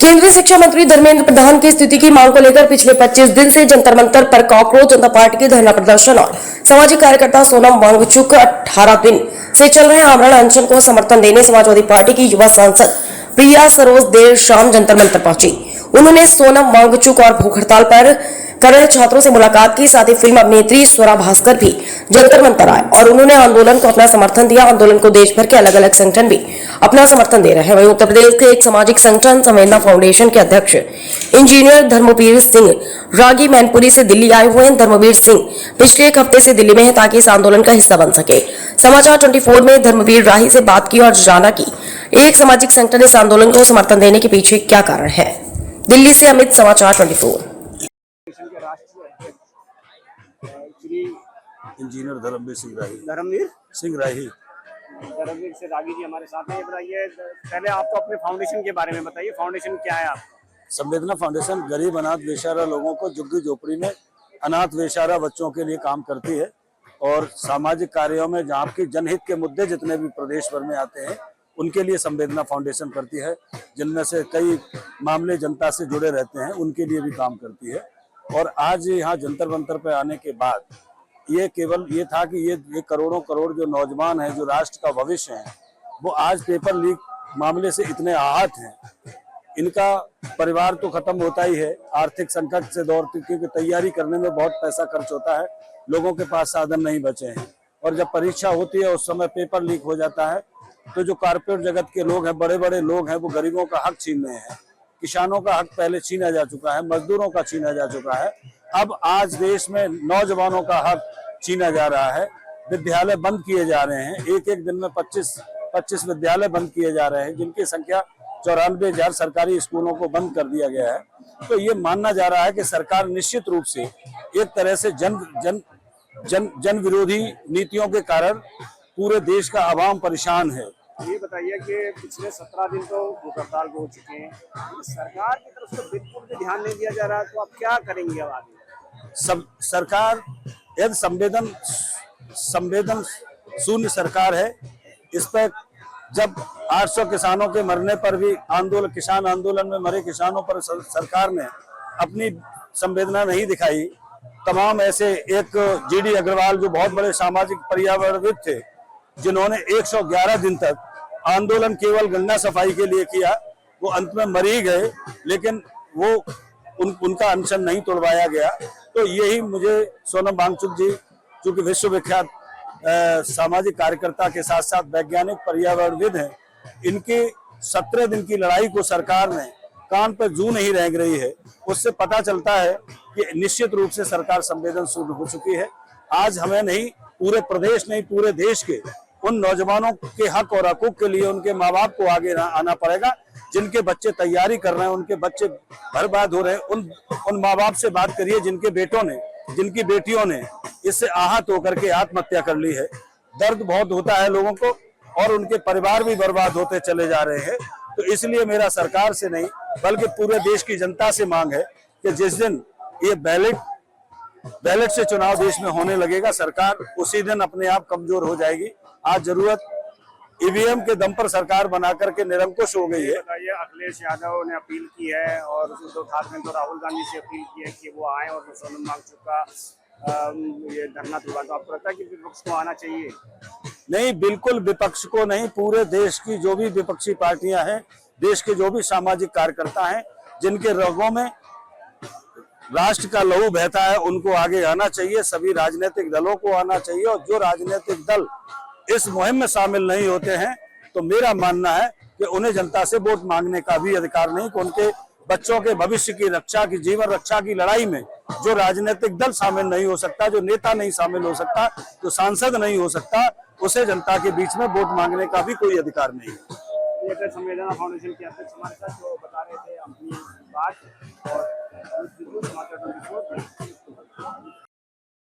केंद्रीय शिक्षा मंत्री धर्मेंद्र प्रधान की स्थिति की मांग को लेकर पिछले 25 दिन से जंतर मंतर पर कॉकरोच जनता पार्टी के धरना प्रदर्शन और सामाजिक कार्यकर्ता सोनम वांगचुक 18 दिन से चल रहे आमरण अनशन को समर्थन देने समाजवादी पार्टी की युवा सांसद प्रिया सरोज देर शाम जंतर मंतर पहुंची। उन्होंने सोनम वांगचुक और भूख हड़ताल पर कर रहे छात्रों से मुलाकात की। साथ ही फिल्म अभिनेत्री स्वरा भास्कर भी जंतर मंतर आए और उन्होंने आंदोलन को अपना समर्थन दिया। आंदोलन को देश भर के अलग अलग संगठन भी अपना समर्थन दे रहे हैं। वहीं उत्तर प्रदेश के एक सामाजिक संगठन संवेदना फाउंडेशन के अध्यक्ष इंजीनियर धर्मवीर सिंह रागी मैनपुरी से दिल्ली आए हुए हैं। धर्मवीर सिंह पिछले एक हफ्ते से दिल्ली में है ताकि इस आंदोलन का हिस्सा बन सके। समाचार 24 में धर्मवीर राही से बात की और जाना कि एक सामाजिक संगठन इस आंदोलन को समर्थन देने के पीछे क्या कारण है। दिल्ली से अमित, समाचार 24। इंजीनियर धर्मवीर सिंह राही जी हमारे साथ हैं। ये बताइए, पहले आप तो अपने फाउंडेशन के बारे में बताइए, फाउंडेशन क्या है आप? संवेदना फाउंडेशन गरीब अनाथ बेसहारा लोगों को झुग्गी झोपड़ी में अनाथ बेसहारा बच्चों के लिए काम करती है और सामाजिक कार्यों में जहाँ की जनहित के मुद्दे जितने भी प्रदेश भर में आते हैं उनके लिए संवेदना फाउंडेशन करती है। जिनमें से कई मामले जनता से जुड़े रहते हैं, उनके लिए भी काम करती है। और आज यहाँ जंतर मंतर पर आने के बाद ये केवल ये था कि ये करोड़ों करोड़ जो नौजवान हैं, जो राष्ट्र का भविष्य है, वो आज पेपर लीक मामले से इतने आहत हैं। इनका परिवार तो खत्म होता ही है, आर्थिक संकट से दौड़ती, क्योंकि तैयारी करने में बहुत पैसा खर्च होता है, लोगों के पास साधन नहीं बचे हैं। और जब परीक्षा होती है उस समय पेपर लीक हो जाता है, तो जो कारपोरेट जगत के लोग हैं, बड़े बड़े लोग हैं, वो गरीबों का हक छीन रहे हैं। किसानों का हक पहले छीना जा चुका है, मजदूरों का छीना जा चुका है, अब आज देश में नौजवानों का हक छीना जा रहा है। विद्यालय बंद किए जा रहे हैं, एक एक दिन में 25 विद्यालय बंद किए जा रहे हैं, जिनकी संख्या 94,000 सरकारी स्कूलों को बंद कर दिया गया है। तो ये मानना जा रहा है कि सरकार निश्चित रूप से एक तरह से जन विरोधी नीतियों के कारण पूरे देश का आवाम परेशान है। ये बताइए कि पिछले 17 दिन तो भूख हड़ताल हो चुके हैं, सरकार की तरफ से बिल्कुल भी ध्यान नहीं दिया जा रहा है, तो आप क्या करेंगे अब आगे? सरकार यदि संवेदन शून्य सरकार है। इस पर जब 800 किसानों के मरने पर भी किसान आंदोलन में मरे किसानों पर सरकार ने अपनी संवेदना नहीं दिखाई। तमाम ऐसे एक जीडी अग्रवाल जो बहुत बड़े सामाजिक पर्यावरणविद थे, जिन्होंने 111 दिन तक आंदोलन केवल गंगा सफाई के लिए किया, वो अंत में मर ही गए, लेकिन वो उनका अनशन नहीं तोड़वाया गया। तो यही मुझे सोनम वांगचुक जी, जो कि विश्वविख्यात सामाजिक कार्यकर्ता के साथ साथ वैज्ञानिक पर्यावरणविद हैं, इनकी 17 दिन की लड़ाई को सरकार ने कान पर जू नहीं रेंग रही है, उससे पता चलता है कि निश्चित रूप से सरकार संवेदनशील हो चुकी है। आज हमें नहीं, पूरे प्रदेश नहीं, पूरे देश के उन नौजवानों के हक और हकूक के लिए उनके माँ बाप को आगे आना पड़ेगा, जिनके बच्चे तैयारी कर रहे हैं, उनके बच्चे बर्बाद हो रहे हैं। उन माँ बाप से बात करिए जिनके बेटों ने, जिनकी बेटियों ने इससे आहत होकर के आत्महत्या कर ली है। दर्द बहुत होता है लोगों को और उनके परिवार भी बर्बाद होते चले जा रहे हैं। तो इसलिए मेरा सरकार से नहीं बल्कि पूरे देश की जनता से मांग है कि जिस दिन ये बैलेट से चुनाव देश में होने लगेगा, सरकार उसी दिन अपने आप कमजोर हो जाएगी। आज जरूरत ईवीएम के दम पर सरकार बना करके निरंकुश हो गई है। अखिलेश यादव ने अपील की है और उद्धव ठाकरे तो राहुल गांधी से अपील की है कि वो आए और सोनम वांगचुक का ये धरना तुलवा। तो आपको लगता है कि विपक्ष को आना चाहिए? नहीं, बिल्कुल विपक्ष को नहीं, पूरे देश की जो भी विपक्षी पार्टियां हैं, देश के जो भी सामाजिक कार्यकर्ता हैं, जिनके रगों में राष्ट्र का लहू बहता है, उनको आगे आना चाहिए। सभी राजनीतिक दलों को आना चाहिए और जो राजनीतिक दल इस मुहिम में शामिल नहीं होते हैं, तो मेरा मानना है कि उन्हें जनता से वोट मांगने का भी अधिकार नहीं। कि उनके बच्चों के भविष्य की रक्षा की, जीवन रक्षा की लड़ाई में जो राजनीतिक दल शामिल नहीं हो सकता, जो नेता नहीं शामिल हो सकता, जो सांसद नहीं हो सकता, उसे जनता के बीच में वोट मांगने का भी कोई अधिकार नहीं है। संवेदना फाउंडेशन के अध्यक्ष हमारे साथ जो बता रहे थे अपनी बात, और